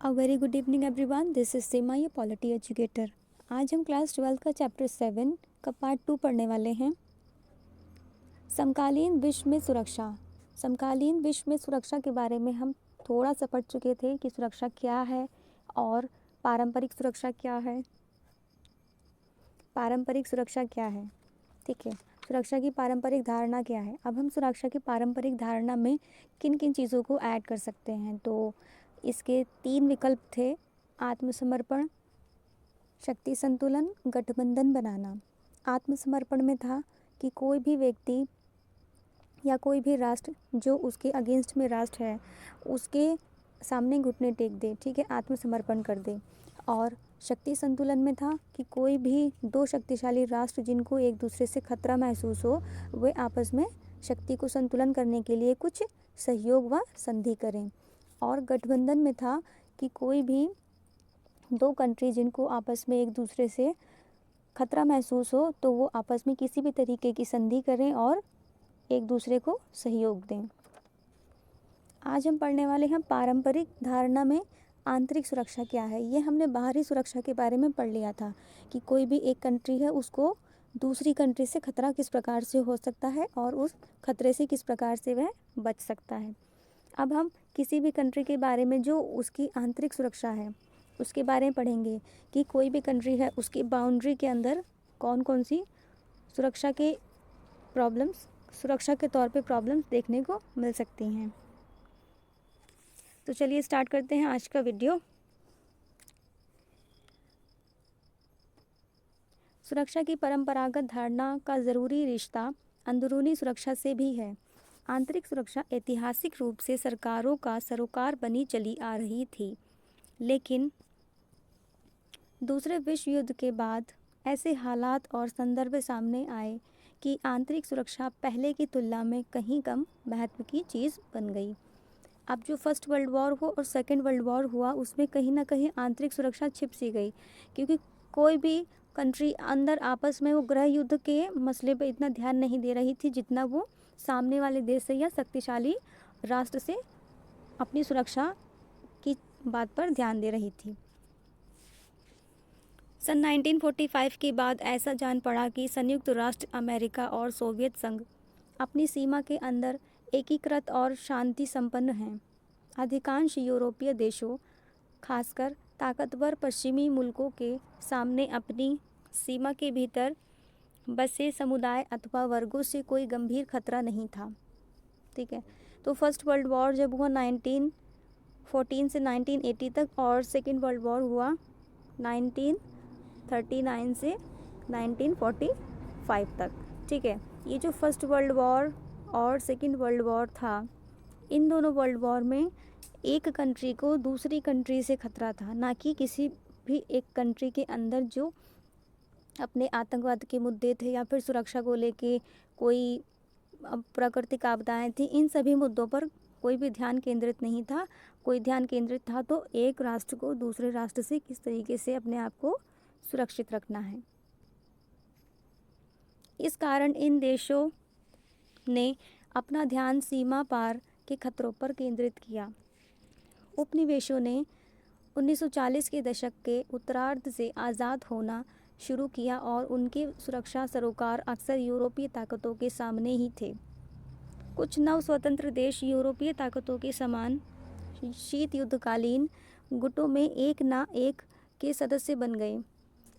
A very good evening everyone, this is Seema, ये polity educator. आज हम क्लास 12 का चैप्टर 7 का पार्ट 2 पढ़ने वाले हैं। समकालीन विश्व में सुरक्षा। समकालीन विश्व में सुरक्षा के बारे में हम थोड़ा सा पढ़ चुके थे कि सुरक्षा क्या है और पारंपरिक सुरक्षा क्या है। पारंपरिक सुरक्षा क्या है, ठीक है। सुरक्षा की पारंपरिक धारणा क्या है। अब हम सुरक्षा की पारंपरिक धारणा में किन किन चीज़ों को ऐड कर सकते हैं। तो इसके 3 विकल्प थे: आत्मसमर्पण, शक्ति संतुलन, गठबंधन बनाना। आत्मसमर्पण में था कि कोई भी व्यक्ति या कोई भी राष्ट्र जो उसके अगेंस्ट में राष्ट्र है उसके सामने घुटने टेक दे, ठीक है, आत्मसमर्पण कर दे। और शक्ति संतुलन में था कि कोई भी दो शक्तिशाली राष्ट्र जिनको एक दूसरे से खतरा महसूस हो वे आपस में शक्ति को संतुलन करने के लिए कुछ सहयोग व संधि करें। और गठबंधन में था कि कोई भी दो कंट्री जिनको आपस में एक दूसरे से खतरा महसूस हो तो वो आपस में किसी भी तरीके की संधि करें और एक दूसरे को सहयोग दें। आज हम पढ़ने वाले हैं पारंपरिक धारणा में आंतरिक सुरक्षा क्या है। ये हमने बाहरी सुरक्षा के बारे में पढ़ लिया था कि कोई भी एक कंट्री है उसको दूसरी कंट्री से खतरा किस प्रकार से हो सकता है और उस खतरे से किस प्रकार से वह बच सकता है। अब हम किसी भी कंट्री के बारे में जो उसकी आंतरिक सुरक्षा है उसके बारे में पढ़ेंगे कि कोई भी कंट्री है उसकी बाउंड्री के अंदर कौन कौन सी सुरक्षा के तौर पे प्रॉब्लम्स देखने को मिल सकती हैं। तो चलिए स्टार्ट करते हैं आज का वीडियो। सुरक्षा की परंपरागत धारणा का ज़रूरी रिश्ता अंदरूनी सुरक्षा से भी है। आंतरिक सुरक्षा ऐतिहासिक रूप से सरकारों का सरोकार बनी चली आ रही थी, लेकिन दूसरे विश्व युद्ध के बाद ऐसे हालात और संदर्भ सामने आए कि आंतरिक सुरक्षा पहले की तुलना में कहीं कम महत्व की चीज़ बन गई। अब जो फर्स्ट वर्ल्ड वॉर हो और सेकेंड वर्ल्ड वॉर हुआ उसमें कहीं ना कहीं आंतरिक सुरक्षा छिप सी गई, क्योंकि कोई भी कंट्री अंदर आपस में वो गृह युद्ध के मसले पे इतना ध्यान नहीं दे रही थी जितना वो सामने वाले देश से या शक्तिशाली राष्ट्र से अपनी सुरक्षा की बात पर ध्यान दे रही थी। सन 1945 के बाद ऐसा जान पड़ा कि संयुक्त राष्ट्र अमेरिका और सोवियत संघ अपनी सीमा के अंदर एकीकृत और शांति संपन्न हैं। अधिकांश यूरोपीय देशों, खासकर ताकतवर पश्चिमी मुल्कों के सामने अपनी सीमा के भीतर बसे समुदाय अथवा वर्गों से कोई गंभीर खतरा नहीं था, ठीक है। तो फर्स्ट वर्ल्ड वॉर जब हुआ 1914 से 1980 तक और सेकेंड वर्ल्ड वॉर हुआ 1939 से 1945 तक, ठीक है। ये जो फर्स्ट वर्ल्ड वॉर और सेकेंड वर्ल्ड वॉर था, इन दोनों वर्ल्ड वॉर में एक कंट्री को दूसरी कंट्री से खतरा था, ना कि किसी भी एक कंट्री के अंदर जो अपने आतंकवाद के मुद्दे थे या फिर सुरक्षा को लेके कोई प्राकृतिक आपदाएं थी। इन सभी मुद्दों पर कोई भी ध्यान केंद्रित नहीं था। कोई ध्यान केंद्रित था तो एक राष्ट्र को दूसरे राष्ट्र से किस तरीके से अपने आप को सुरक्षित रखना है। इस कारण इन देशों ने अपना ध्यान सीमा पार के खतरों पर केंद्रित किया। उपनिवेशों ने 1940 के दशक के उत्तरार्ध से आज़ाद होना शुरू किया और उनके सुरक्षा सरोकार अक्सर यूरोपीय ताकतों के सामने ही थे। कुछ नव स्वतंत्र देश यूरोपीय ताकतों के समान शीत युद्धकालीन गुटों में एक ना एक के सदस्य बन गए।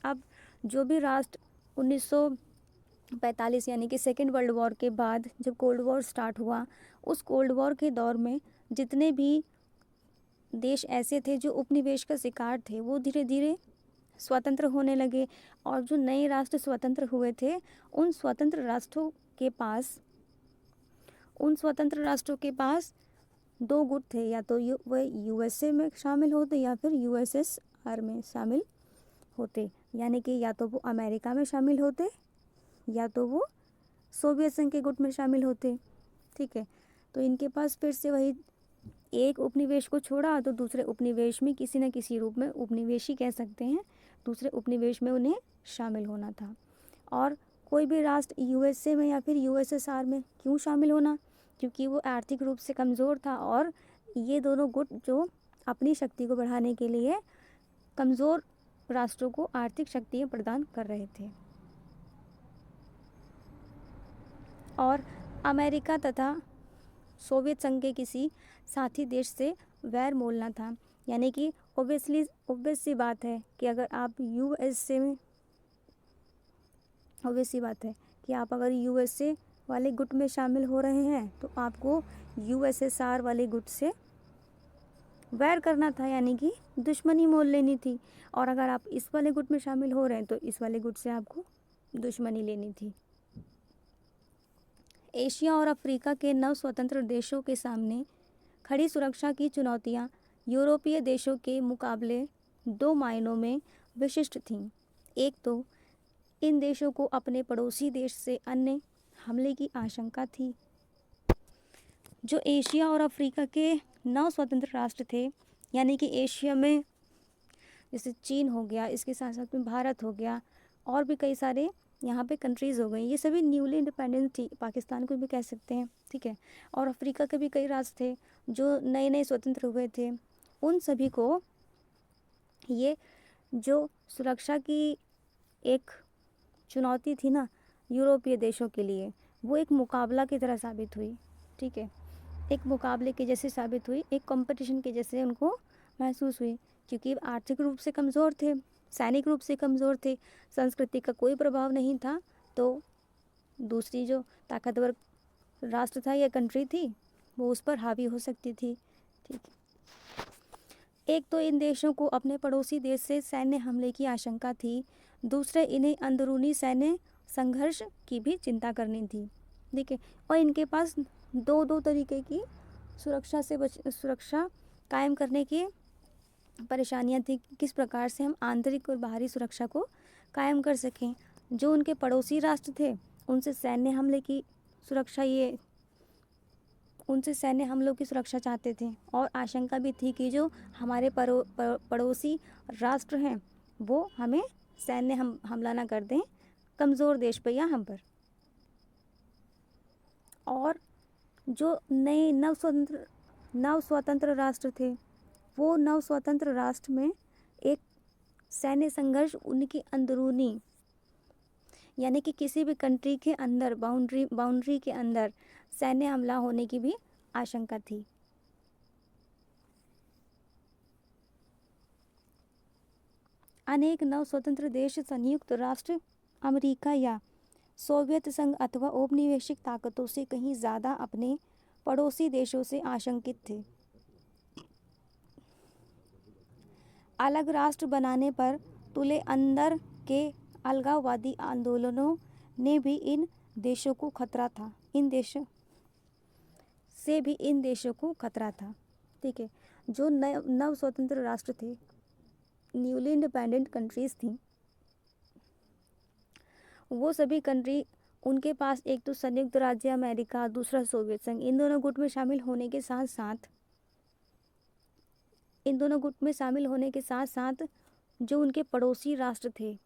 अब जो भी राष्ट्र 1945 यानी कि सेकेंड वर्ल्ड वॉर के बाद जब कोल्ड वॉर स्टार्ट हुआ, उस कोल्ड वॉर के दौर में जितने भी देश ऐसे थे जो उपनिवेश का शिकार थे वो धीरे धीरे स्वतंत्र होने लगे। और जो नए राष्ट्र स्वतंत्र हुए थे उन स्वतंत्र राष्ट्रों के पास दो गुट थे, या तो वह यूएसए में शामिल होते या फिर यूएसएसआर में शामिल होते, यानी कि या तो वो अमेरिका में शामिल होते या तो वो सोवियत संघ के गुट में शामिल होते, ठीक है। तो इनके पास फिर से वही एक उपनिवेश को छोड़ा तो दूसरे उपनिवेश में किसी न किसी रूप में, उपनिवेशी कह सकते हैं, दूसरे उपनिवेश में उन्हें शामिल होना था। और कोई भी राष्ट्र यूएसए में या फिर यूएसएसआर में क्यों शामिल होना, क्योंकि वो आर्थिक रूप से कमज़ोर था और ये दोनों गुट जो अपनी शक्ति को बढ़ाने के लिए कमज़ोर राष्ट्रों को आर्थिक शक्तियाँ प्रदान कर रहे थे। और अमेरिका तथा सोवियत संघ के किसी साथी देश से वैर मोलना था। यानी कि ऑब्वियस सी बात है कि अगर आप यूएसए में ऑब्वियस सी बात है कि आप अगर यूएसए वाले गुट में शामिल हो रहे हैं तो आपको यूएसएसआर वाले गुट से वैर करना था, यानी कि दुश्मनी मोल लेनी थी। और अगर आप इस वाले गुट में शामिल हो रहे हैं तो इस वाले गुट से आपको दुश्मनी लेनी थी। एशिया और अफ्रीका के नव स्वतंत्र देशों के सामने खड़ी सुरक्षा की चुनौतियां यूरोपीय देशों के मुकाबले दो मायनों में विशिष्ट थीं। एक तो इन देशों को अपने पड़ोसी देश से अन्य हमले की आशंका थी। जो एशिया और अफ्रीका के नव स्वतंत्र राष्ट्र थे, यानी कि एशिया में जैसे चीन हो गया, इसके साथ साथ में भारत हो गया, और भी कई सारे यहाँ पे कंट्रीज़ हो गई, ये सभी न्यूली इंडिपेंडेंट थी, पाकिस्तान को भी कह सकते हैं, ठीक है। और अफ्रीका के भी कई राष्ट्र थे जो नए नए स्वतंत्र हुए थे। उन सभी को ये जो सुरक्षा की एक चुनौती थी ना यूरोपीय देशों के लिए, वो एक मुकाबला की तरह साबित हुई, ठीक है। एक मुकाबले के जैसे साबित हुई, एक कंपटीशन के जैसे उनको महसूस हुई, क्योंकि आर्थिक रूप से कमज़ोर थे, सैनिक रूप से कमज़ोर थे, संस्कृति का कोई प्रभाव नहीं था, तो दूसरी जो ताकतवर राष्ट्र था या कंट्री थी वो उस पर हावी हो सकती थी, ठीक है। एक तो इन देशों को अपने पड़ोसी देश से सैन्य हमले की आशंका थी, दूसरे इन्हें अंदरूनी सैन्य संघर्ष की भी चिंता करनी थी, ठीक है। और इनके पास दो दो तरीके की सुरक्षा कायम करने की परेशानियां थी, किस प्रकार से हम आंतरिक और बाहरी सुरक्षा को कायम कर सकें। जो उनके पड़ोसी राष्ट्र थे उनसे सैन्य हमलों की सुरक्षा चाहते थे, और आशंका भी थी कि जो हमारे पड़ोसी राष्ट्र हैं वो हमें सैन्य हमला ना कर दें कमज़ोर देश पर या हम पर। और जो नए नव स्वतंत्र राष्ट्र थे, वो नव स्वतंत्र राष्ट्र में एक सैन्य संघर्ष उनकी अंदरूनी, यानी कि किसी भी कंट्री के अंदर बाउंड्री के अंदर सैन्य हमला होने की भी आशंका थी। अनेक नव स्वतंत्र देश संयुक्त राष्ट्र अमेरिका या सोवियत संघ अथवा औपनिवेशिक ताकतों से कहीं ज़्यादा अपने पड़ोसी देशों से आशंकित थे। अलग राष्ट्र बनाने पर तुले अंदर के अलगाववादी आंदोलनों ने भी इन देशों को खतरा था, इन देशों को खतरा था, ठीक है। जो नव स्वतंत्र राष्ट्र थे, न्यूली इंडिपेंडेंट कंट्रीज थी, वो सभी कंट्री, उनके पास एक तो संयुक्त राज्य अमेरिका, दूसरा सोवियत संघ, इन दोनों गुट में शामिल होने के साथ साथ जो उनके पड़ोसी राष्ट्र थे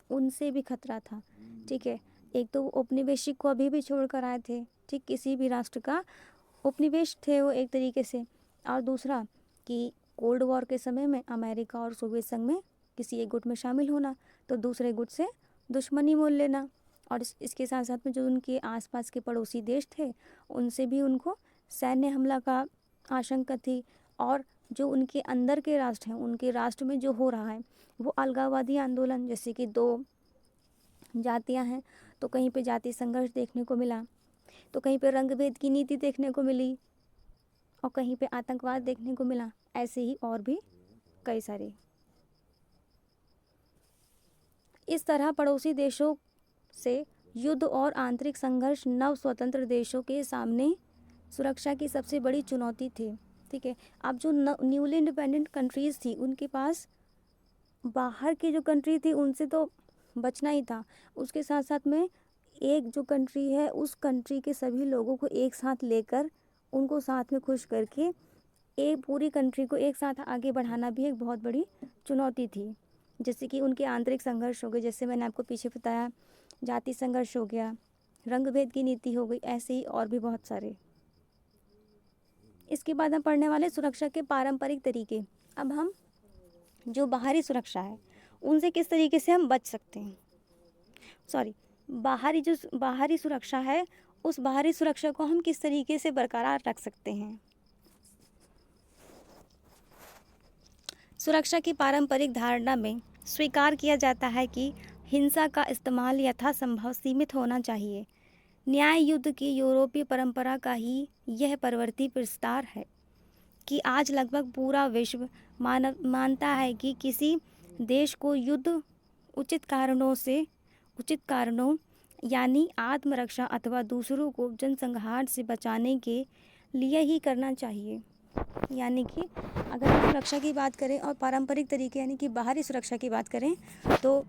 उनसे भी खतरा था, ठीक है। एक तो उपनिवेशिक को अभी भी छोड़ कर आए थे, ठीक, किसी भी राष्ट्र का उपनिवेश थे वो एक तरीके से। और दूसरा कि कोल्ड वॉर के समय में अमेरिका और सोवियत संघ में किसी एक गुट में शामिल होना तो दूसरे गुट से दुश्मनी मोल लेना। और इसके साथ साथ में जो उनके आसपास के पड़ोसी देश थे उनसे भी उनको सैन्य हमला का आशंका थी। और जो उनके अंदर के राष्ट्र हैं, उनके राष्ट्र में जो हो रहा है वो अलगाववादी आंदोलन, जैसे कि दो जातियां हैं तो कहीं पे जाति संघर्ष देखने को मिला, तो कहीं पे रंगभेद की नीति देखने को मिली, और कहीं पे आतंकवाद देखने को मिला, ऐसे ही और भी कई सारे। इस तरह पड़ोसी देशों से युद्ध और आंतरिक संघर्ष नव स्वतंत्र देशों के सामने सुरक्षा की सबसे बड़ी चुनौती थी, ठीक है। अब जो न्यूली इंडिपेंडेंट कंट्रीज़ थी उनके पास बाहर की जो कंट्री थी उनसे तो बचना ही था, उसके साथ साथ में एक जो कंट्री है उस कंट्री के सभी लोगों को एक साथ लेकर उनको साथ में खुश करके एक पूरी कंट्री को एक साथ आगे बढ़ाना भी एक बहुत बड़ी चुनौती थी। जैसे कि उनके आंतरिक संघर्ष हो गए, जैसे मैंने आपको पीछे बताया, जाति संघर्ष हो गया, रंग भेद की नीति हो गई, ऐसे ही और भी बहुत सारे। इसके बाद हम पढ़ने वाले सुरक्षा के पारंपरिक तरीके। अब हम जो बाहरी सुरक्षा है उनसे किस तरीके से हम बच सकते हैं, सॉरी, बाहरी सुरक्षा है उस बाहरी सुरक्षा को हम किस तरीके से बरकरार रख सकते हैं। सुरक्षा की पारंपरिक धारणा में स्वीकार किया जाता है कि हिंसा का इस्तेमाल यथासंभव सीमित होना चाहिए। न्याय युद्ध की यूरोपीय परंपरा का ही यह प्रवृत्ति विस्तार है कि आज लगभग पूरा विश्व मानता है कि किसी देश को युद्ध उचित कारणों यानी आत्मरक्षा अथवा दूसरों को जनसंहार से बचाने के लिए ही करना चाहिए। यानी कि अगर हम सुरक्षा की बात करें और पारंपरिक तरीके यानी कि बाहरी सुरक्षा की बात करें तो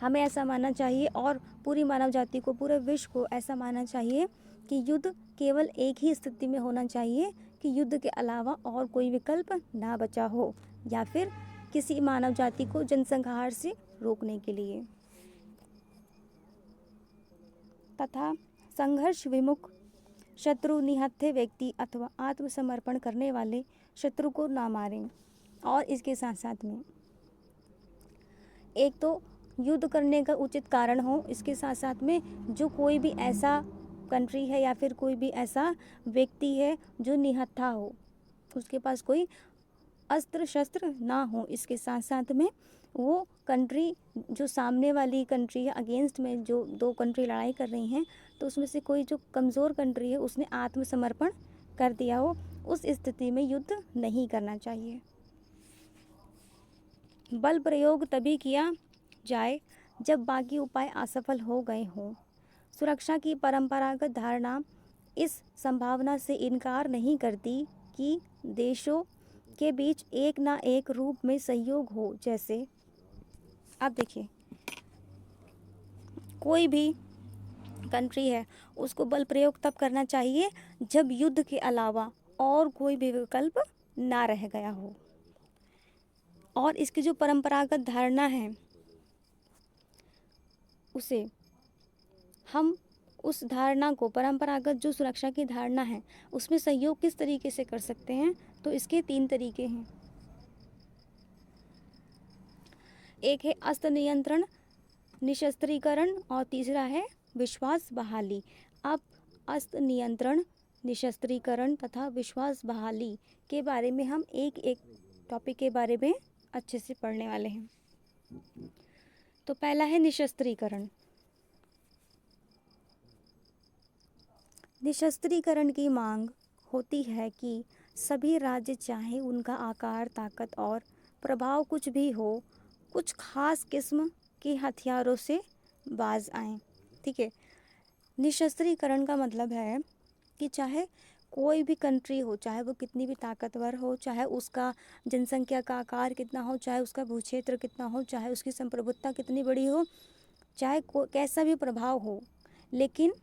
हमें ऐसा मानना चाहिए और पूरी मानव जाति को, पूरे विश्व को ऐसा मानना चाहिए कि युद्ध केवल एक ही स्थिति में होना चाहिए कि युद्ध के अलावा और कोई विकल्प ना बचा हो, या फिर किसी मानव जाति को जनसंहार से रोकने के लिए, तथा संघर्ष विमुख शत्रु निहत्थे व्यक्ति अथवा आत्मसमर्पण करने वाले शत्रु को ना मारें। और इसके साथ साथ में एक तो युद्ध करने का उचित कारण हो, इसके साथ साथ में जो कोई भी ऐसा कंट्री है या फिर कोई भी ऐसा व्यक्ति है जो निहत्था हो, उसके पास कोई अस्त्र शस्त्र ना हो, इसके साथ साथ में वो कंट्री जो सामने वाली कंट्री है अगेंस्ट में जो दो कंट्री लड़ाई कर रही हैं तो उसमें से कोई जो कमज़ोर कंट्री है उसने आत्मसमर्पण कर दिया हो, उस स्थिति में युद्ध नहीं करना चाहिए। बल प्रयोग तभी किया जाए जब बाकी उपाय असफल हो गए हों। सुरक्षा की परंपरागत धारणा इस संभावना से इनकार नहीं करती कि देशों के बीच एक ना एक रूप में सहयोग हो। जैसे अब देखिए, कोई भी कंट्री है उसको बल प्रयोग तब करना चाहिए जब युद्ध के अलावा और कोई भी विकल्प ना रह गया हो। और इसकी जो परंपरागत धारणा है उसे हम उस धारणा को, परंपरागत जो सुरक्षा की धारणा है उसमें सहयोग किस तरीके से कर सकते हैं, तो इसके 3 तरीके हैं। एक है अस्त्र नियंत्रण, निशस्त्रीकरण और तीसरा है विश्वास बहाली। अब अस्त्र नियंत्रण, निशस्त्रीकरण तथा विश्वास बहाली के बारे में हम एक एक टॉपिक के बारे में अच्छे से पढ़ने वाले हैं। तो पहला है निशस्त्रीकरण। निशस्त्रीकरण की मांग होती है कि सभी राज्य, चाहे उनका आकार, ताकत और प्रभाव कुछ भी हो, कुछ खास किस्म के हथियारों से बाज आएं। ठीक है, निशस्त्रीकरण का मतलब है कि चाहे कोई भी कंट्री हो, चाहे वो कितनी भी ताकतवर हो, चाहे उसका जनसंख्या का आकार कितना हो, चाहे उसका भूक्षेत्र कितना हो, चाहे उसकी संप्रभुता कितनी बड़ी हो, चाहे कैसा भी प्रभाव हो, लेकिन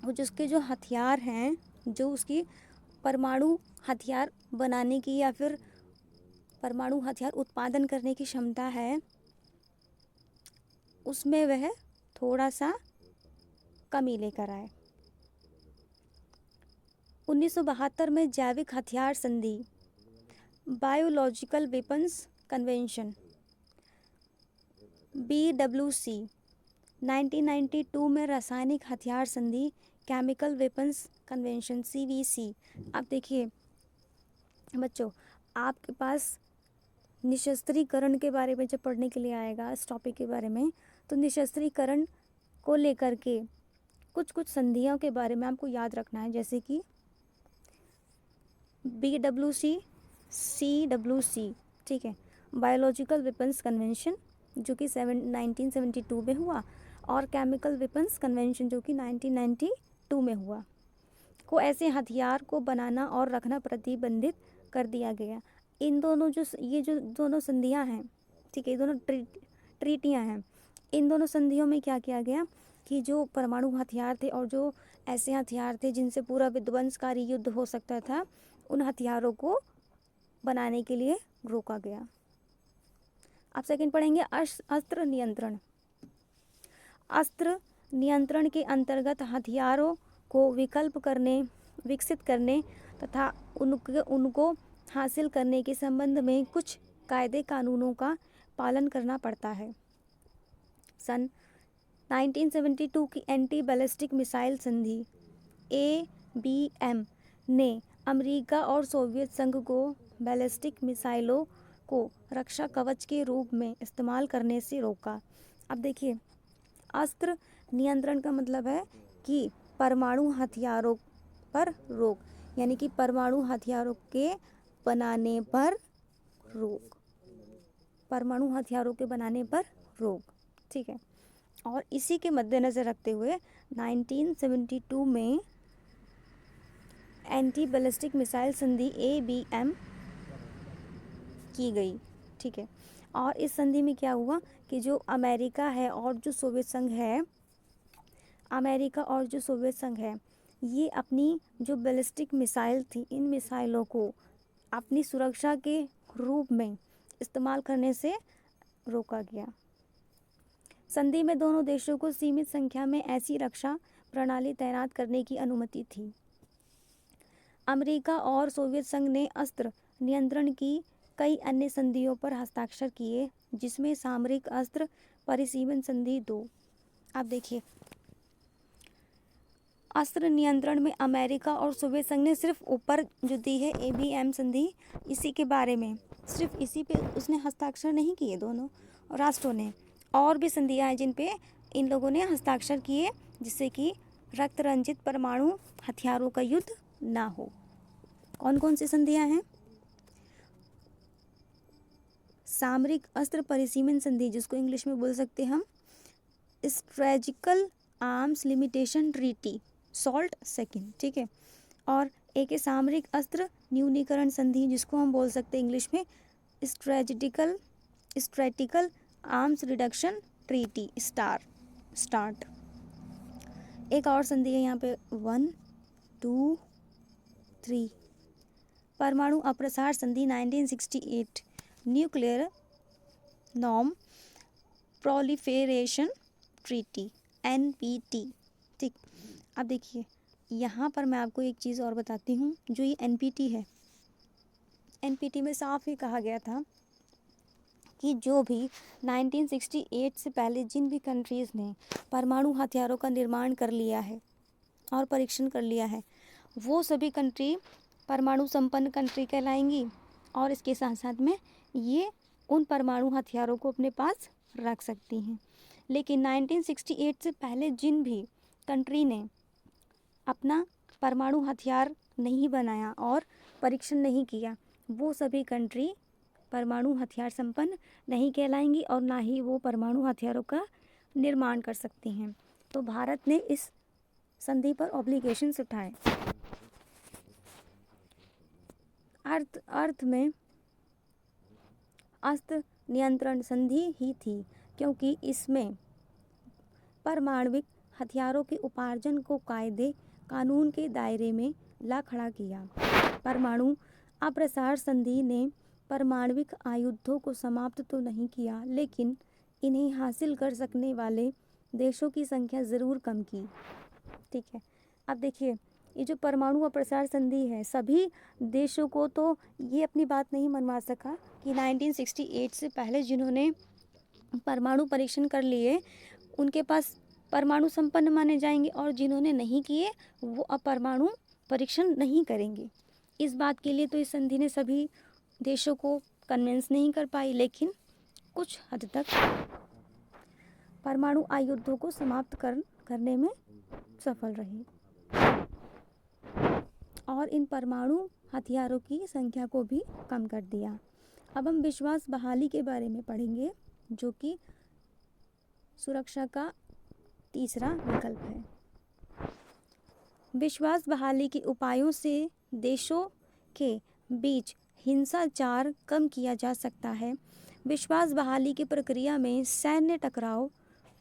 वो जिसके जो हथियार हैं, जो उसकी परमाणु हथियार बनाने की या फिर परमाणु हथियार उत्पादन करने की क्षमता है, उसमें वह थोड़ा सा कमी लेकर आए। 1972 में जैविक हथियार संधि, बायोलॉजिकल वेपन्स कन्वेंशन BWC, 1992 में रासायनिक हथियार संधि, केमिकल वेपन्स कन्वेंशन CVC। अब देखिए बच्चों, आपके पास निशस्त्रीकरण के बारे में जब पढ़ने के लिए आएगा इस टॉपिक के बारे में, तो निशस्त्रीकरण को लेकर के कुछ कुछ संधियों के बारे में आपको याद रखना है, जैसे कि BWC, CWC, ठीक है, बायोलॉजिकल वेपन्स कन्वेंशन जो कि 1972 में हुआ, और केमिकल वेपन्स कन्वेंशन जो कि 1992 में हुआ, को ऐसे हथियार को बनाना और रखना प्रतिबंधित कर दिया गया। इन दोनों जो दोनों संधियां हैं, ठीक है, ये दोनों ट्रीटियां हैं, इन दोनों संधियों में क्या किया गया कि जो परमाणु हथियार थे और जो ऐसे हथियार थे जिनसे पूरा विध्वंसकारी युद्ध हो सकता था, उन हथियारों को बनाने के लिए रोका गया। अब सेकंड पढ़ेंगे अस्त्र नियंत्रण। अस्त्र नियंत्रण के अंतर्गत हथियारों को विकसित करने तथा उनको हासिल करने के संबंध में कुछ कायदे कानूनों का पालन करना पड़ता है। सन 1972 की एंटी बैलिस्टिक मिसाइल संधि ABM ने अमेरिका और सोवियत संघ को बैलिस्टिक मिसाइलों को रक्षा कवच के रूप में इस्तेमाल करने से रोका। अब देखिए, अस्त्र नियंत्रण का मतलब है कि परमाणु हथियारों पर रोक, यानी कि परमाणु हथियारों के बनाने पर रोक, परमाणु हथियारों के बनाने पर रोक, ठीक है। और इसी के मद्देनज़र रखते हुए 1972 में एंटी बैलिस्टिक मिसाइल संधि ABM की गई, ठीक है। और इस संधि में क्या हुआ कि जो अमेरिका है और जो सोवियत संघ है, अमेरिका और जो सोवियत संघ है, ये अपनी जो बैलिस्टिक मिसाइल थी, इन मिसाइलों को अपनी सुरक्षा के रूप में इस्तेमाल करने से रोका गया। संधि में दोनों देशों को सीमित संख्या में ऐसी रक्षा प्रणाली तैनात करने की अनुमति थी। अमेरिका और सोवियत संघ ने अस्त्र नियंत्रण की कई अन्य संधियों पर हस्ताक्षर किए, जिसमें सामरिक अस्त्र परिसीमन संधि 2। अब देखिए, अस्त्र नियंत्रण में अमेरिका और सोवियत संघ ने सिर्फ ऊपर जो दी है ABM संधि, इसी के बारे में, सिर्फ इसी पे उसने हस्ताक्षर नहीं किए दोनों राष्ट्रों ने। और भी संधियाँ हैं जिन पे इन लोगों ने हस्ताक्षर किए, जिससे कि रक्त रंजित परमाणु हथियारों का युद्ध ना हो। कौन कौन सी संधियाँ हैं? सामरिक अस्त्र परिसीमन संधि, जिसको इंग्लिश में बोल सकते हम strategical arms limitation treaty, salt second, ठीक है। और एक है सामरिक अस्त्र न्यूनीकरण संधि, जिसको हम बोल सकते हैं इंग्लिश में स्ट्रेटिकल आर्म्स रिडक्शन ट्रीटी, स्टार्ट। एक और संधि है यहाँ पे 1, 2, 3, परमाणु अप्रसार संधि 1968, nuclear non proliferation treaty, NPT, ठीक। अब देखिए, यहाँ पर मैं आपको एक चीज़ और बताती हूँ। जो ये NPT है, NPT में साफ ही कहा गया था कि जो भी 1968 से पहले जिन भी कंट्रीज़ ने परमाणु हथियारों का निर्माण कर लिया है और परीक्षण कर लिया है, वो सभी कंट्री परमाणु संपन्न कंट्री कहलाएंगी। और इसके साथ साथ में ये उन परमाणु हथियारों को अपने पास रख सकती हैं। लेकिन 1968 से पहले जिन भी कंट्री ने अपना परमाणु हथियार नहीं बनाया और परीक्षण नहीं किया, वो सभी कंट्री परमाणु हथियार संपन्न नहीं कहलाएंगी और ना ही वो परमाणु हथियारों का निर्माण कर सकती हैं। तो भारत ने इस संधि पर ऑब्लिगेशंस उठाए। अर्थ में अस्त्र नियंत्रण संधि ही थी, क्योंकि इसमें परमाणविक हथियारों के उपार्जन को कायदे कानून के दायरे में ला खड़ा किया। परमाणु अप्रसार संधि ने परमाणविक आयुधों को समाप्त तो नहीं किया, लेकिन इन्हें हासिल कर सकने वाले देशों की संख्या ज़रूर कम की, ठीक है। अब देखिए, ये जो परमाणु अप्रसार संधि है, सभी देशों को तो ये अपनी बात नहीं मनवा सका कि 1968 से पहले जिन्होंने परमाणु परीक्षण कर लिए उनके पास परमाणु संपन्न माने जाएंगे, और जिन्होंने नहीं किए वो अब परमाणु परीक्षण नहीं करेंगे। इस बात के लिए तो इस संधि ने सभी देशों को कन्विंस नहीं कर पाई, लेकिन कुछ हद तक परमाणु आयुधों को समाप्त करने में सफल रही और इन परमाणु हथियारों की संख्या को भी कम कर दिया। अब हम विश्वास बहाली के बारे में पढ़ेंगे, जो कि सुरक्षा का तीसरा विकल्प है। विश्वास बहाली के उपायों से देशों के बीच हिंसाचार कम किया जा सकता है। विश्वास बहाली की प्रक्रिया में सैन्य टकराव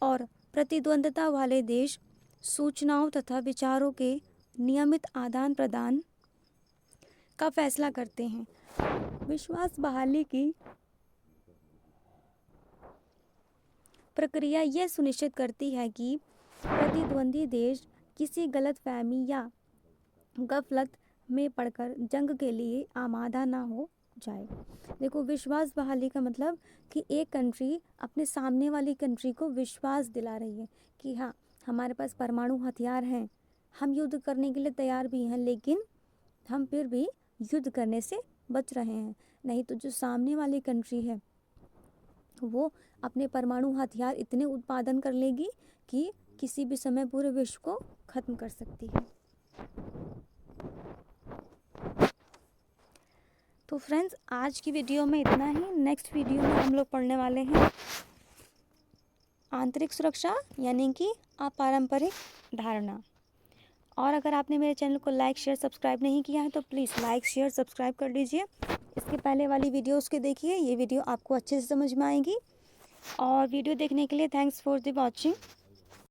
और प्रतिद्वंद्विता वाले देश सूचनाओं तथा विचारों के नियमित आदान प्रदान का फैसला करते हैं। विश्वास बहाली की प्रक्रिया यह सुनिश्चित करती है कि प्रतिद्वंदी देश किसी गलतफहमी या गफलत में पड़कर जंग के लिए आमादा ना हो जाए। देखो, विश्वास बहाली का मतलब कि एक कंट्री अपने सामने वाली कंट्री को विश्वास दिला रही है कि हाँ, हमारे पास परमाणु हथियार हैं, हम युद्ध करने के लिए तैयार भी हैं, लेकिन हम फिर भी युद्ध करने से बच रहे हैं। नहीं तो जो सामने वाली कंट्री है वो अपने परमाणु हथियार इतने उत्पादन कर लेगी कि किसी भी समय पूरे विश्व को ख़त्म कर सकती है। तो फ्रेंड्स, आज की वीडियो में इतना ही। नेक्स्ट वीडियो में हम लोग पढ़ने वाले हैं आंतरिक सुरक्षा यानी कि अपारंपरिक धारणा। और अगर आपने मेरे चैनल को लाइक शेयर सब्सक्राइब नहीं किया है तो प्लीज़ लाइक शेयर सब्सक्राइब कर लीजिए। इसके पहले वाली वीडियोस के देखिए, ये वीडियो आपको अच्छे से समझ में आएगी। और वीडियो देखने के लिए थैंक्स फॉर द वॉचिंग।